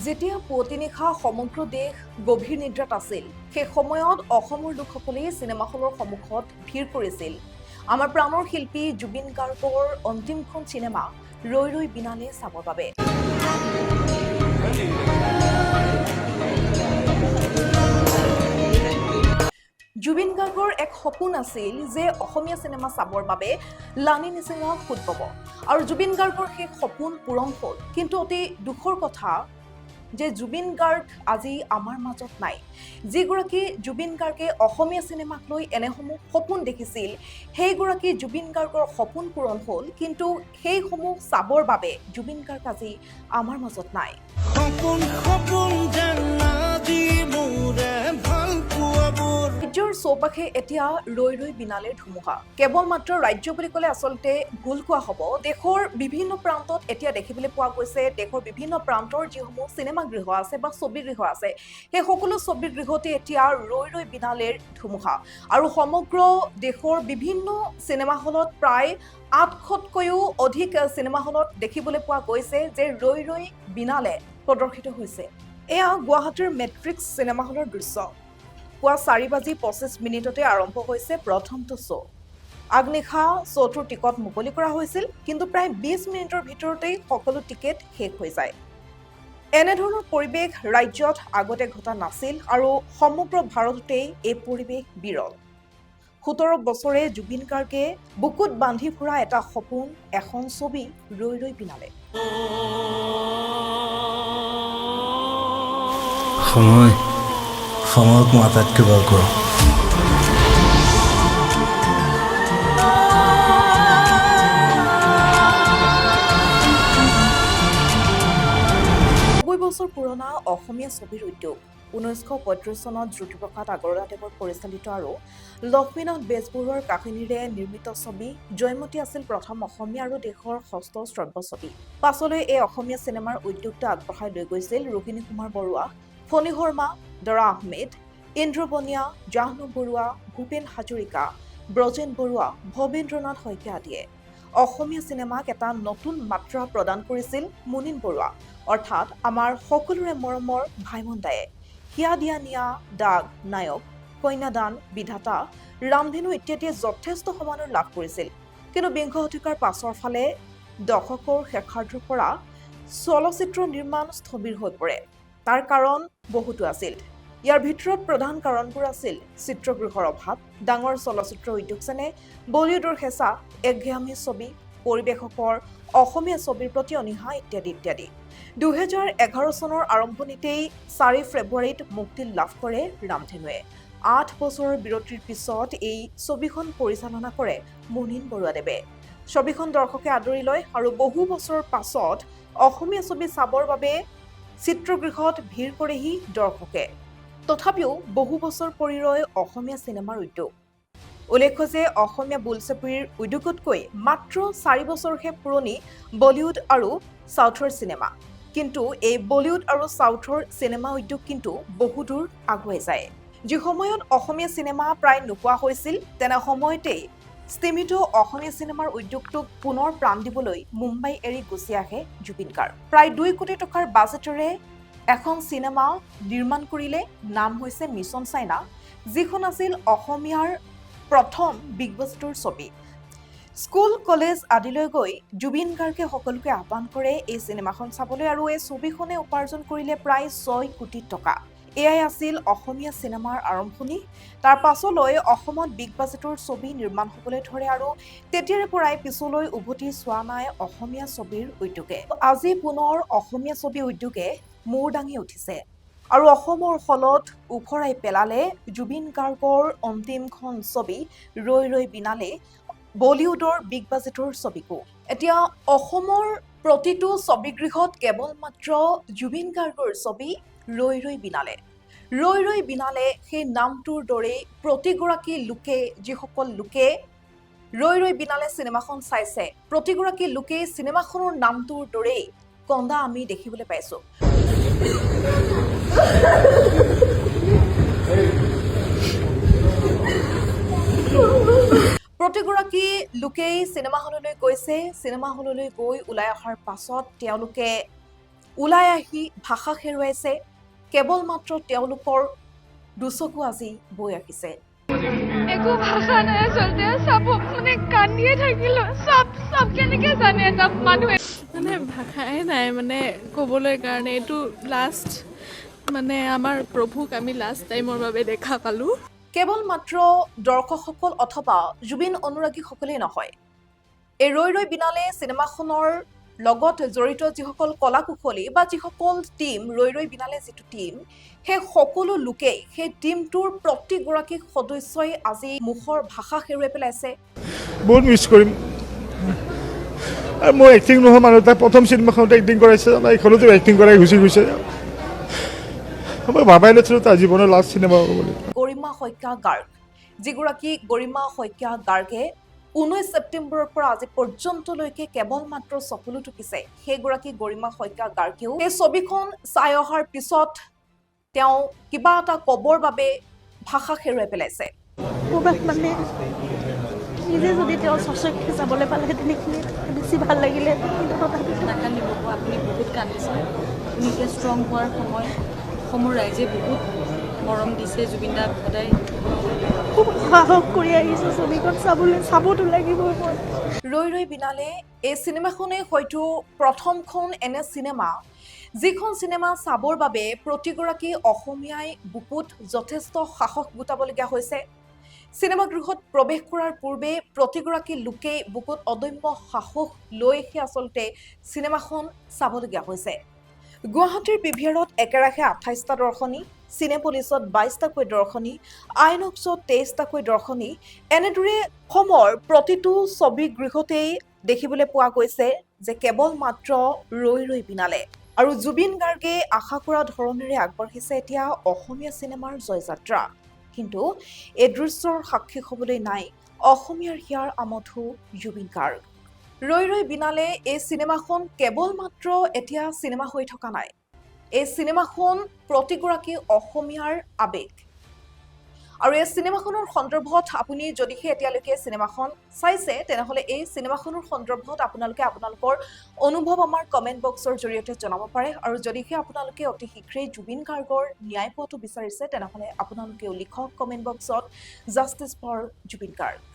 যেতিয়া পুৱতি নিশা সমগ্ৰ দেশ গভীৰ নিদ্ৰাত আছিল সেই সময়ত অসমৰ লোকসকলে চিনেমা হলৰ সন্মুখত ভিৰ কৰিছিল আমাৰ প্ৰাণৰ শিল্পী জুবিন গাৰ্গৰ অন্তিমখন চিনেমা ৰৈ ৰৈ বিনালে চাবৰ বাবে জুবিন গাৰ্গৰ এক সপোন আছিল যে অসমীয়া চিনেমা চাবৰ বাবে লানি নিচিনা ফুট পাব আৰু জুবিন গাৰ্গৰ সেই সপোন পূৰণ হ'ল কিন্তু অতি দুখৰ কথা যে জুবিন গাৰ্গ আজি আমাৰ মাজত নাই যিগৰাকী জুবিন গাৰ্গে অসমীয়া চিনেমাক লৈ এনেসমূহ সপোন দেখিছিল সেইগৰাকী জুবিন গাৰ্গৰ সপোন পূৰণ হ'ল কিন্তু সেইসমূহ চাবৰ বাবে জুবিন গাৰ্গ আজি আমাৰ মাজত নাই ৰাজ্যৰ চৌপাশে এতিয়া ৰৈ ৰৈ বিনালে ধুমুহা কেৱল মাত্ৰ ৰাজ্য বুলি ক'লে আচলতে ভুল কোৱা হ'ব দেশৰ বিভিন্ন প্ৰান্তত এতিয়া দেখিবলৈ পোৱা গৈছে দেশৰ বিভিন্ন প্ৰান্তৰ যিসমূহ চিনেমা গৃহ আছে বা ছবি গৃহ আছে সেই সকলো ছবি গৃহতে এতিয়া ৰৈ ৰৈ বিনালেৰ ধুমুহা আৰু সমগ্ৰ দেশৰ বিভিন্ন চিনেমা হলত প্ৰায় ৮০০তকৈও অধিক চিনেমা হলত দেখিবলৈ পোৱা গৈছে যে ৰৈ ৰৈ বিনালে প্ৰদৰ্শিত হৈছে এয়া গুৱাহাটীৰ মেট্ৰিক্স চিনেমা হলৰ দৃশ্য পুৱা ৪:২৫ আৰম্ভ হৈছে প্ৰথমটো শ্ব' আগনিশা শ্ব'টোৰ টিকট মুকলি কৰা হৈছিল কিন্তু প্ৰায় ২০ মিনিটৰ ভিতৰতেই সকলো টিকেট শেষ হৈ যায় এনেধৰণৰ পৰিৱেশ ৰাজ্যত আগতে ঘটা নাছিল আৰু সমগ্ৰ ভাৰততেই এই পৰিৱেশ বিৰল ১৭ বছৰে জুবিন গাৰ্গে বুকুত বান্ধি ফুৰা এটা সপোন এখন ছবি ৰৈ ৰৈ বিনালে সময়ক মই আটাইতকৈ ভাল কৰোঁ বছৰ পুৰণা অসমীয়া ছবিৰ উদ্যোগ ১৯৩৫ চনত জ্যোতিপ্ৰসাদ আগৰৱালাদেৱৰ পৰিচালিত আৰু লক্ষ্মীনাথ বেজবৰুৱাৰ কাহিনীৰে নিৰ্মিত ছবি জয়মতী আছিল প্ৰথম অসমীয়া আৰু দেশৰ ষষ্ঠ শ্ৰব্য ছবি পাছলৈ এই অসমীয়া চিনেমাৰ উদ্যোগটো আগবঢ়াই লৈ গৈছিল ৰোহিণী কুমাৰ বৰুৱা ফণী শৰ্মা দৰা আহমেদ ইন্দ্ৰ বনিয়া জাহ্নু বৰুৱা ভূপেন হাজৰিকা ব্ৰজেন বৰুৱা ভৱেন্দ্ৰনাথ শইকীয়া আদিয়ে অসমীয়া চিনেমাক এটা নতুন মাত্ৰা প্ৰদান কৰিছিল মুনীন বৰুৱা অৰ্থাৎ আমাৰ সকলোৰে মৰমৰ ভাইমন দায়ে হিয়া দিয়া নিয়া দাগ নায়ক কন্যাদান বিধাতা ৰামধেনু ইত্যাদিয়ে যথেষ্ট সমাদৰ লাভ কৰিছিল কিন্তু বিংশ শতিকাৰ পাছৰ ফালে দশকৰ শেষাৰ্ধৰ পৰা চলচ্চিত্ৰ নিৰ্মাণ স্থবিৰ হৈ পৰে তাৰ কাৰণ বহুতো আছিল ইয়াৰ ভিতৰত প্ৰধান কাৰণবোৰ আছিল চিত্ৰগৃহৰ অভাৱ ডাঙৰ চলচ্চিত্ৰ উদ্যোগ যেনে বলিউডৰ হেঁচা একঘেয়ামী ছবি পৰিৱেশকৰ অসমীয়া ছবিৰ প্ৰতি অনীহা ইত্যাদি ইত্যাদি ২০১১ চনৰ আৰম্ভণিতেই ৪ ফেব্ৰুৱাৰীত মুক্তি লাভ কৰে ৰামধেনুৱে ৮ বছৰৰ বিৰতিৰ পিছত এই ছবিখন পৰিচালনা কৰে মুনীন বৰুৱাদেৱে ছবিখন দৰ্শকে আদৰি লয় আৰু বহু বছৰৰ পাছত অসমীয়া ছবি চাবৰ বাবে চিত্ৰগৃহত ভিৰ কৰেহি দৰ্শকে তথাপিও বহু বছৰ পৰি ৰয় অসমীয়া চিনেমাৰ উদ্যোগ উল্লেখ্য যে অসমীয়া বোলছবিৰ উদ্যোগতকৈ মাত্ৰ ৪ বছৰহে পুৰণি বলিউড আৰু সাউথৰ চিনেমা কিন্তু এই বলিউড আৰু সাউথৰ চিনেমা উদ্যোগ কিন্তু বহু দূৰ আগুৱাই যায় যি সময়ত অসমীয়া চিনেমা প্ৰায় নোপোৱা হৈছিল তেনে সময়তেই স্তিমিত অসমীয়া চিনেমাৰ উদ্যোগটোক পুনৰ প্ৰাণ দিবলৈ মুম্বাই এৰি গুচি আহে জুবিন গাৰ্গ প্ৰায় ২ কোটি টকাৰ বাজেটেৰে এখন চিনেমা নিৰ্মাণ কৰিলে নাম হৈছে মিছন চাইনা যিখন আছিল অসমীয়াৰ প্ৰথম বিগ বাজেটৰ ছবি স্কুল কলেজ আদিলৈ গৈ জুবিন গাৰ্গে সকলোকে আহ্বান কৰে এই চিনেমাখন চাবলৈ আৰু এই ছবিখনে উপাৰ্জন কৰিলে প্ৰায় ৬ কোটি টকা এয়াই আছিল অসমীয়া চিনেমাৰ আৰম্ভণি তাৰ পাছলৈ অসমত বিগ বাজেটৰ ছবি নিৰ্মাণ হ'বলৈ ধৰে আৰু তেতিয়াৰে পৰাই পিছলৈ উভতি চোৱা নাই অসমীয়া ছবিৰ উদ্যোগে আজি পুনৰ অসমীয়া ছবি উদ্যোগে মূৰ দাঙি উঠিছে আৰু অসমৰ হলত উফৰাই পেলালে জুবিন গাৰ্গৰ অন্তিমখন ছবি ৰৈ ৰৈ বিনালে বলিউডৰ বিগ বাজেটৰ ছবিকো এতিয়া অসমৰ প্ৰতিটো ছবিগৃহত কেৱল মাত্ৰ জুবিন গাৰ্গৰ ছবি ৰৈ ৰৈ বিনালে সেই নামটোৰ দৰে প্ৰতিগৰাকী লোকে যিসকল লোকে ৰৈ ৰৈ বিনালে চিনেমাখন চাইছে প্ৰতিগৰাকী লোকে চিনেমাখনৰ নামটোৰ দৰে কন্দা আমি দেখিবলৈ পাইছো প্ৰতিগৰাকী লোকেই চিনেমা হললৈ গৈছে চিনেমা হললৈ গৈ ওলাই অহাৰ পাছত তেওঁলোকে ওলাই আহি ভাষা হেৰুৱাইছে কেৱল মাত্ৰ তেওঁলোকৰ দুচকু আজি বৈ ৰাখিছে একো ভাষা নাই আচলতে সব মানে কান্দিয়ে থাকিলো সব কেনেকৈ জানে এটা মানুহে মানে ভাষাই নাই মানে ক'বলৈ কাৰণে এইটো লাষ্ট মানে আমাৰ প্ৰভুক আমি লাষ্ট টাইমৰ বাবে দেখা পালোঁ কেৱল মাত্ৰ দৰ্শকসকল অথবা জুবিন অনুৰাগীসকলেই নহয় এই ৰৈ ৰৈ বিনালে চিনেমাখনৰ লগত জড়িত যিসকল কলা কুশলী বা যিসকল টিম ৰৈ ৰৈ বিনালে যিটো টিম সেই সকলো লোকেই সেই টিমটোৰ প্ৰতিগৰাকী সদস্যই আজি মুখৰ ভাষা হেৰুৱাই পেলাইছে বহুত মিছ কৰিম আৰু মই এক্টিং নহয় মানুহ তাই প্ৰথম চিনেমাখনতে এক্টিং কৰাইছে এইখনতো এক্টিং কৰাই গুচি গৈছে মই ভাবাই নাছিলোঁ তাৰ জীৱনৰ লাষ্ট চিনেমা হ'ব বুলি গৰিমা শইকীয়া গাৰ্গ যিগৰাকী গৰিমা শইকীয়া গাৰ্গে 19 ছেপ্টেম্বৰৰ পৰা আজি পৰ্যন্তলৈকে কেৱল মাত্ৰ চকুলো টুকিছে সেইগৰাকী গৰিমা শইকীয়া গাৰ্গেও এই ছবিখন চাই অহাৰ পিছত তেওঁ কিবা এটা ক'বৰ বাবে ভাষা হেৰুৱাই পেলাইছে মানে নিজে যদি তেওঁ সঁচাকৈ যাবলৈ পালে তেনেখিনি বেছি ভাল লাগিলে নাকান্দিব আপুনি বহুত কান্দিছে আপুনি এতিয়া ষ্ট্ৰং হোৱাৰ সময় ৰাইজে বহুত মৰম দিছে জুবিন দাক সদায় খুব সাহস কৰি আহিছোঁ ছবিখন চাবতো লাগিব ৰৈ ৰৈ বিনালে এই চিনেমাখনে হয়তো প্ৰথমখন এনে চিনেমা যিখন চিনেমা চাবৰ বাবে প্ৰতিগৰাকী অসমীয়াই বুকুত যথেষ্ট সাহস গোটাবলগীয়া হৈছে চিনেমাগৃহত প্ৰৱেশ কৰাৰ পূৰ্বে প্ৰতিগৰাকী লোকে বুকুত অদম্য সাহস লৈহে আচলতে চিনেমাখন চাবলগীয়া হৈছে গুৱাহাটীৰ পিভিআৰত একেৰাহে 28টা দৰ্শনী চিনেপলিছত 22টাকৈ দৰ্শনী আইনক্সত 23টাকৈ দৰ্শনী এনেদৰে অসমৰ প্ৰতিটো ছবিগৃহতেই দেখিবলৈ পোৱা গৈছে যে কেৱল মাত্ৰ ৰৈ ৰৈ বিনালে আৰু জুবিন গাৰ্গে আশা কৰা ধৰণেৰে আগবাঢ়িছে এতিয়া অসমীয়া চিনেমাৰ জয়যাত্ৰা কিন্তু এই দৃশ্যৰ সাক্ষী হ'বলৈ নাই অসমীয়াৰ হিয়াৰ আমঠু জুবিন গাৰ্গ ৰৈ ৰৈ বিনালে এই চিনেমাখন কেৱল মাত্ৰ এতিয়া চিনেমা হৈ থকা নাই এই চিনেমাখন প্ৰতিগৰাকী অসমীয়াৰ আবেগ আৰু এই চিনেমাখনৰ সন্দৰ্ভত আপুনি যদিহে এতিয়ালৈকে চিনেমাখন চাইছে তেনেহ'লে এই চিনেমাখনৰ সন্দৰ্ভত আপোনালোকৰ অনুভৱ আমাৰ কমেণ্ট বক্সৰ জৰিয়তে জনাব পাৰে আৰু যদিহে আপোনালোকে অতি শীঘ্ৰেই জুবিন গাৰ্গৰ ন্যায় পোৱাটো বিচাৰিছে তেনেহ'লে আপোনালোকেও লিখক কমেণ্ট বক্সত জাষ্টিছ ফৰ জুবিন গাৰ্গ